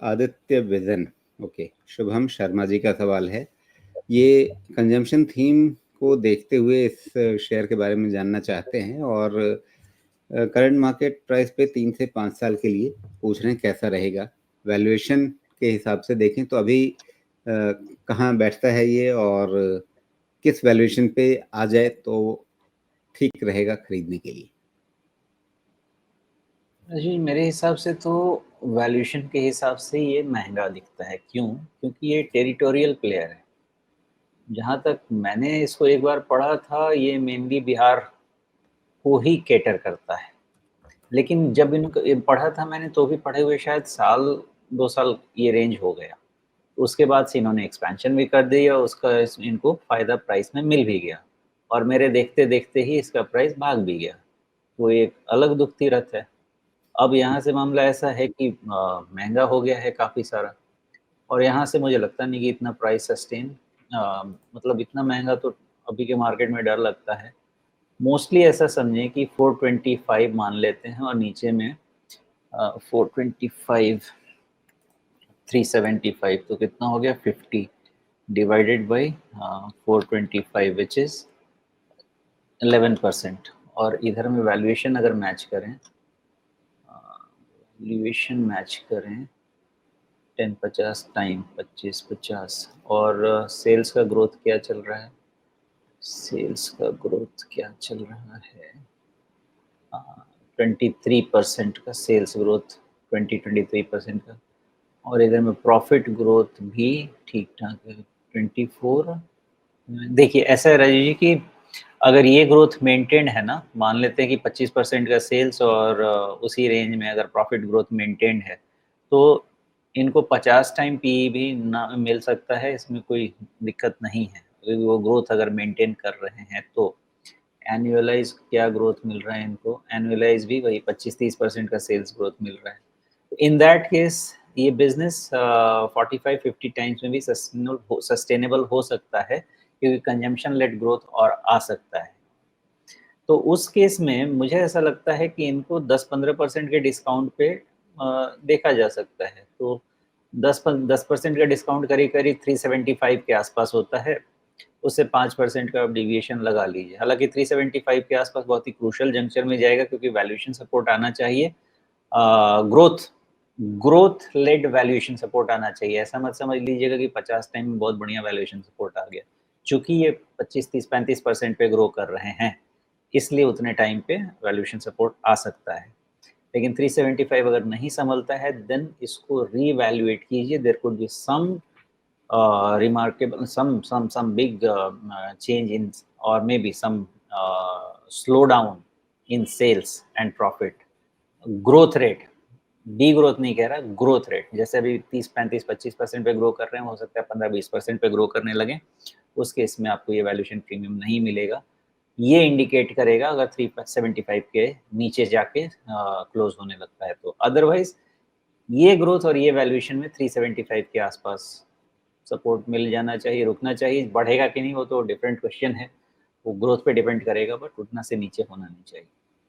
Aditya vision, okay, Shubham Sharma ji का सवाल है। ये कंजम्पशन थीम को देखते हुए इस शेयर के बारे में जानना चाहते हैं और करंट मार्केट प्राइस पे 3 से 5 साल के लिए पूछ रहे हैं कैसा रहेगा। वैल्यूएशन के हिसाब से देखें तो अभी कहाँ बैठता है ये और किस वैल्यूएशन पे आ जाए तो ठीक रहेगा खरीदने के लिए। जी, मेरे हिसाब से तो वैल्यूएशन के हिसाब से ये महंगा दिखता है। क्यों? क्योंकि ये टेरिटोरियल प्लेयर है। जहाँ तक मैंने इसको एक बार पढ़ा था, ये मेनली बिहार को ही कैटर करता है। लेकिन जब इनको ये पढ़ा था मैंने, तो भी पढ़े हुए शायद साल 2 साल ये रेंज हो गया। उसके बाद से इन्होंने एक्सपेंशन भी कर दी और उसका इनको फ़ायदा प्राइस में मिल भी गया और मेरे देखते-देखते ही इसका प्राइस भाग भी गया। वो एक अलग दुखती रथ है। अब यहाँ से मामला ऐसा है कि महँगा हो गया है काफ़ी सारा और यहाँ से मुझे लगता नहीं कि इतना प्राइस सस्टेन मतलब इतना महँगा तो अभी के मार्केट में डर लगता है। मोस्टली ऐसा समझें कि 425 मान लेते हैं और नीचे में 425 375 तो कितना हो गया 50 डिवाइडेड बाय 425 व्हिच इज़ 11% और इधर में वैल्यूएशन अगर मैच करें 1050 टाइम 2550 और सेल्स का ग्रोथ क्या चल रहा है? सेल्स का ग्रोथ क्या चल रहा है? 23% का सेल्स ग्रोथ 23% का और इधर में प्रॉफिट ग्रोथ भी ठीक-ठाक है 24 देखिए ऐसा है राजीव जी कि अगर ये ग्रोथ मेंटेन्ड है ना, मान लेते हैं कि 25% का सेल्स और उसी रेंज में अगर प्रॉफिट ग्रोथ मेंटेन्ड है, तो इनको 50 टाइम पीई भी ना मिल सकता है, इसमें कोई दिक्कत नहीं है। क्योंकि वो ग्रोथ अगर मेंटेन कर रहे हैं तो। एनुअलाइज़ क्या ग्रोथ मिल रहा है इनको? एनुअलाइज़ भी वही 25-30% का सेल्स ग्रोथ मिल रहा है। इन दैट केस ये बिज़नेस 45-50 टाइम्स में भी सस्टेनेबल हो सकता है, क्योंकि कंजम्पशन लेड ग्रोथ और आ सकता है। तो उस केस में मुझे ऐसा लगता है कि इनको 10-15% के डिस्काउंट पे देखा जा सकता है। तो 10% का डिस्काउंट करीब-करीब 375 के आसपास होता है। उससे 5% का आप डेविएशन लगा लीजिए। हालाँकि 375 के आसपास बहुत ही क्रूशियल जंक्चर में जाएगा क्योंकि वैल्यूएशन सपोर्ट आना चाहिए। Growth growth led valuation support आना चाहिए। ऐसा मत समझ लीजिएगा कि 50 टाइम में बहुत बढ़िया वैल्यूएशन सपोर्ट आ गया। चूँकि ये 25, 30, 35% पे ग्रो कर रहे हैं, इसलिए उतने टाइम पे वैल्यूएशन सपोर्ट आ सकता है। लेकिन 375 अगर नहीं संभलता है, देन इसको रीवैल्यूएट कीजिए। There could be some remarkable some big change in or maybe some slowdown in sales and profit growth rate D growth नहीं कह रहा ग्रोथ रेट जैसे अभी 30-35-25% पे ग्रो कर रहे हैं हो सकता है 15-20% पे ग्रो करने लगे उस केस में आपको ये वैल्यूएशन प्रीमियम नहीं मिलेगा ये इंडिकेट करेगा अगर 375 के नीचे जाके क्लोज होने लगता है तो अदरवाइज ये ग्रोथ और ये वैल्यूएशन में 375 के आसपास सपोर्ट मिल जाना चाहिए, रुकना चाहिए, बढ़ेगा कि नहीं वो तो डिफरेंट क्वेश्चन है, वो ग्रोथ पे डिपेंड करेगा बट उतना से नीचे होना नहीं चाहिए।